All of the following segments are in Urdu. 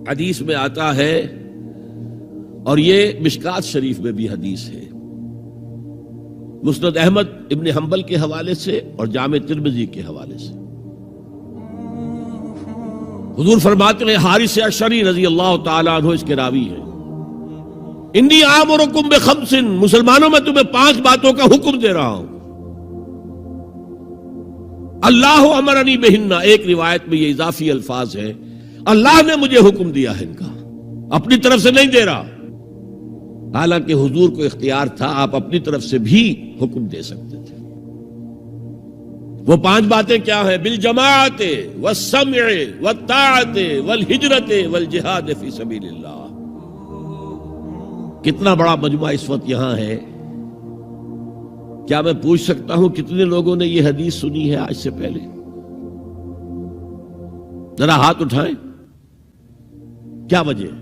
حدیث میں آتا ہے، اور یہ مشکات شریف میں بھی حدیث ہے، مسند احمد ابن حنبل کے حوالے سے اور جامع ترمذی کے حوالے سے، حضور فرماتے ہیں، حارث اشعری رضی اللہ تعالیٰ عنہ اس کے راوی ہیں، انی آمرکم بخمس، مسلمانوں میں تمہیں 5 باتوں کا حکم دے رہا ہوں، اللہ امرنی بہن، ایک روایت میں یہ اضافی الفاظ ہے، اللہ نے مجھے حکم دیا ہے ان کا، اپنی طرف سے نہیں دے رہا، حالانکہ حضور کو اختیار تھا، آپ اپنی طرف سے بھی حکم دے سکتے تھے۔ وہ 5 باتیں کیا ہیں؟ بالجماعت والسمع والطاعت والہجرت والجہاد فی سبیل اللہ۔ کتنا بڑا مجمع اس وقت یہاں ہے، کیا میں پوچھ سکتا ہوں کتنے لوگوں نے یہ حدیث سنی ہے آج سے پہلے؟ ذرا ہاتھ اٹھائیں، کیا وجہ ہے؟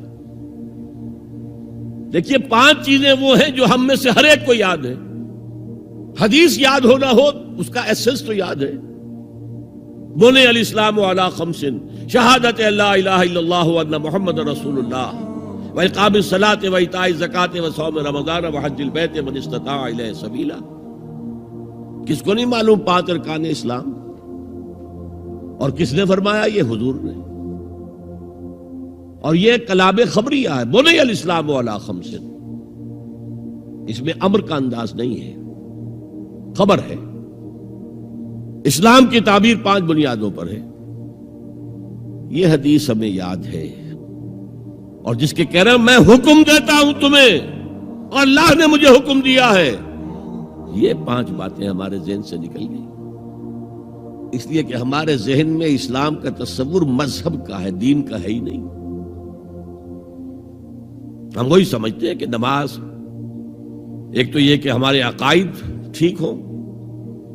دیکھیے 5 چیزیں وہ ہیں جو ہم میں سے ہر ایک کو یاد ہے، حدیث یاد ہونا ہو اس کا ایسنس تو یاد ہے۔ بنی الاسلام علی 5، شہادت لا الہ الا اللہ وان محمد رسول اللہ، واقام الصلاۃ وایتاء الزکاۃ وصوم رمضان وحج البیت من استطاع الیہ سبیلا۔ کس کو نہیں معلوم 5 ارکان اسلام؟ اور کس نے فرمایا؟ یہ حضور نے۔ اور یہ کلام خبریہ ہے، بنی الاسلام علی 5، اس میں امر کا انداز نہیں ہے، خبر ہے۔ اسلام کی تعبیر 5 بنیادوں پر ہے، یہ حدیث ہمیں یاد ہے، اور جس کے کہہ رہے ہیں میں حکم دیتا ہوں تمہیں اور اللہ نے مجھے حکم دیا ہے، یہ 5 باتیں ہمارے ذہن سے نکل گئی، اس لیے کہ ہمارے ذہن میں اسلام کا تصور مذہب کا ہے، دین کا ہے ہی نہیں۔ ہم وہی سمجھتے ہیں کہ نماز، ایک تو یہ کہ ہمارے عقائد ٹھیک ہوں،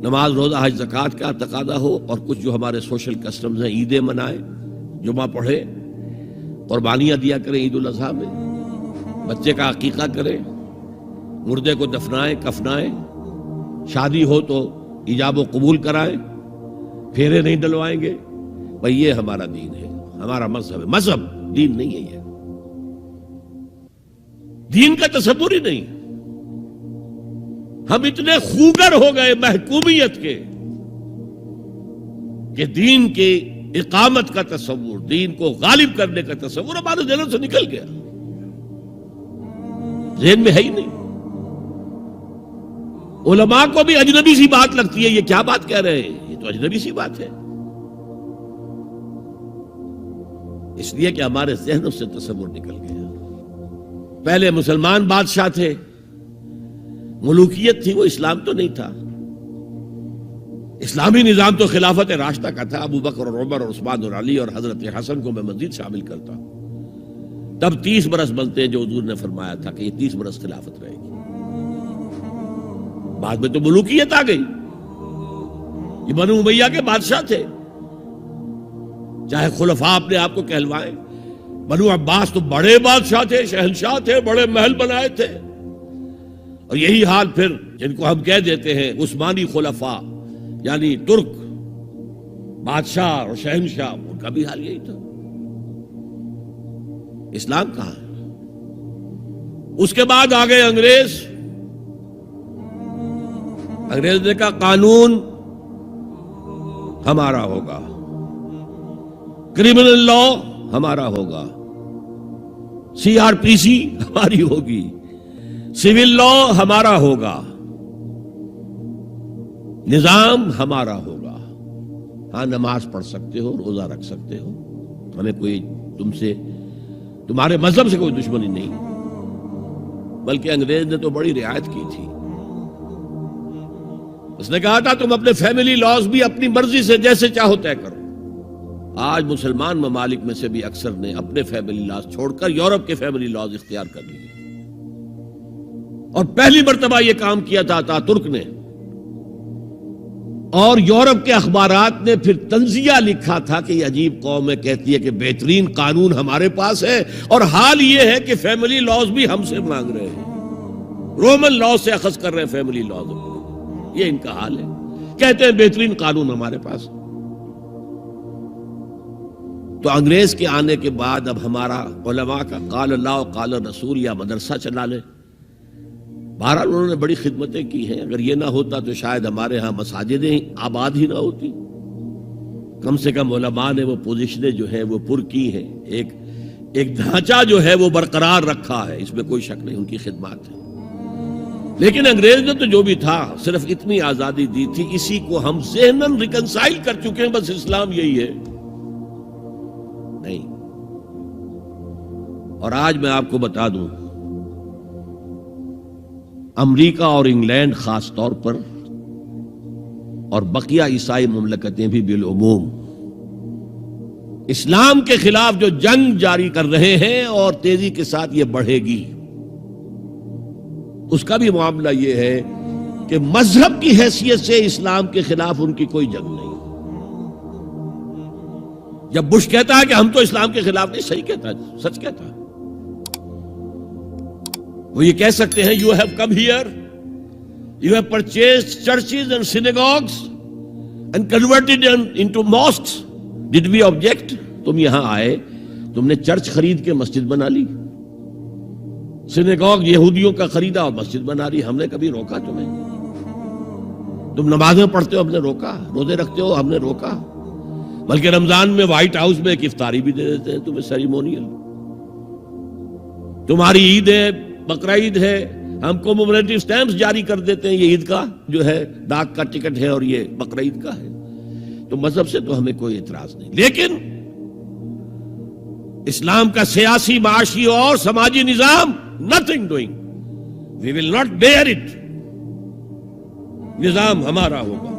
نماز روزہ حج زکوٰۃ کا تقاضا ہو، اور کچھ جو ہمارے سوشل کسٹمز ہیں، عیدیں منائیں، جمعہ پڑھے، قربانیاں دیا کریں عید الاضحیٰ میں، بچے کا عقیقہ کریں، مردے کو دفنائیں کفنائیں، شادی ہو تو ایجاب و قبول کرائیں، پھیرے نہیں ڈلوائیں گے، بھئی یہ ہمارا دین ہے، ہمارا مذہب ہے۔ مذہب دین نہیں ہے، یہ دین کا تصور ہی نہیں۔ ہم اتنے خوگر ہو گئے محکومیت کے کہ دین کی اقامت کا تصور، دین کو غالب کرنے کا تصور ہمارے ذہنوں سے نکل گیا، ذہن میں ہے ہی نہیں۔ علماء کو بھی اجنبی سی بات لگتی ہے، یہ کیا بات کہہ رہے ہیں، یہ تو اجنبی سی بات ہے، اس لیے کہ ہمارے ذہنوں سے تصور نکل گیا۔ پہلے مسلمان بادشاہ تھے، ملوکیت تھی، وہ اسلام تو نہیں تھا۔ اسلامی نظام تو خلافت راشدہ کا تھا، ابو بکر اور عمر اور عثمان اور علی اور حضرت حسن کو میں مزید شامل کرتا ہوں۔ تب 30 برس بنتے ہیں جو حضور نے فرمایا تھا کہ یہ 30 برس خلافت رہے گی، بعد میں تو ملوکیت آ گئی۔ یہ بنو امیہ کے بادشاہ تھے، چاہے خلفاء اپنے آپ کو کہلوائیں، بنو عباس تو بڑے بادشاہ تھے، شہنشاہ تھے، بڑے محل بنائے تھے، اور یہی حال پھر جن کو ہم کہہ دیتے ہیں عثمانی خلفاء، یعنی ترک بادشاہ اور شہنشاہ، ان کا بھی حال یہی تھا۔ اسلام کہاں ہے؟ اس کے بعد آ گئے انگریز نے کہا قانون ہمارا ہوگا، کرمنل لا ہمارا ہوگا، CRPC ہماری ہوگی، سول لا ہمارا ہوگا، نظام ہمارا ہوگا۔ ہاں نماز پڑھ سکتے ہو، روزہ رکھ سکتے ہو، ہمیں کوئی تمہارے مذہب سے کوئی دشمنی نہیں، بلکہ انگریز نے تو بڑی رعایت کی تھی۔ اس نے کہا تھا تم اپنے فیملی لاز بھی اپنی مرضی سے جیسے چاہو طے کرو۔ آج مسلمان ممالک میں سے بھی اکثر نے اپنے فیملی لاز چھوڑ کر یورپ کے فیملی لاز اختیار کر لیے، اور پہلی مرتبہ یہ کام کیا تھا ترک نے، اور یورپ کے اخبارات نے پھر تنزیہ لکھا تھا کہ یہ عجیب قوم ہے، کہتی ہے کہ بہترین قانون ہمارے پاس ہے، اور حال یہ ہے کہ فیملی لاز بھی ہم سے مانگ رہے ہیں، رومن لاز سے اخذ کر رہے ہیں فیملی لاز، یہ ان کا حال ہے، کہتے ہیں بہترین قانون ہمارے پاس۔ تو انگریز کے آنے کے بعد اب ہمارا علماء کا قال اللہ و قال رسول یا مدرسہ چلا لے. بہرحال انہوں نے بڑی خدمتیں کی ہیں. اگر یہ نہ ہوتا تو شاید ہمارے ہاں مساجدیں آباد ہی نہ ہوتی. کم سے کم علماء نے وہ پوزیشنیں جو ہیں وہ پر کی ہیں. ایک ڈھانچہ جو ہے وہ برقرار رکھا ہے, اس میں کوئی شک نہیں, ان کی خدمات ہے. لیکن انگریز نے تو جو بھی تھا صرف اتنی آزادی دی تھی, اسی کو ہم ذہناً ریکنسائل کر چکے ہیں. بس اسلام یہی ہے نہیں. اور آج میں آپ کو بتا دوں, امریکہ اور انگلینڈ خاص طور پر اور بقیہ عیسائی مملکتیں بھی بالعموم اسلام کے خلاف جو جنگ جاری کر رہے ہیں اور تیزی کے ساتھ یہ بڑھے گی, اس کا بھی معاملہ یہ ہے کہ مذہب کی حیثیت سے اسلام کے خلاف ان کی کوئی جنگ نہیں. جب بش کہتا ہے کہ ہم تو اسلام کے خلاف نہیں, صحیح کہتا ہے, سچ کہتا ہے. وہ یہ کہہ سکتے ہیں, you have come here, you have purchased churches and synagogues and converted into mosques, did we object? تم یہاں آئے, تم نے چرچ خرید کے مسجد بنا لی, سینیگوگ یہودیوں کا خریدا اور مسجد بنا لی. ہم نے کبھی روکا تمہیں؟ تم نمازیں پڑھتے ہو, ہم نے روکا؟ روزے رکھتے ہو, ہم نے روکا؟ بلکہ رمضان میں وائٹ ہاؤس میں ایک افطاری بھی دے دیتے ہیں تمہیں, سیریمونیل. تمہاری عید ہے, بقرہ عید ہے, ہم کومیموریٹو سٹیمپس جاری کر دیتے ہیں, یہ عید کا جو ہے ڈاک کا ٹکٹ ہے اور یہ بقرہ عید کا ہے. تو مذہب سے تو ہمیں کوئی اعتراض نہیں, لیکن اسلام کا سیاسی, معاشی اور سماجی نظام, nothing doing. We will not bear it. نظام ہمارا ہوگا.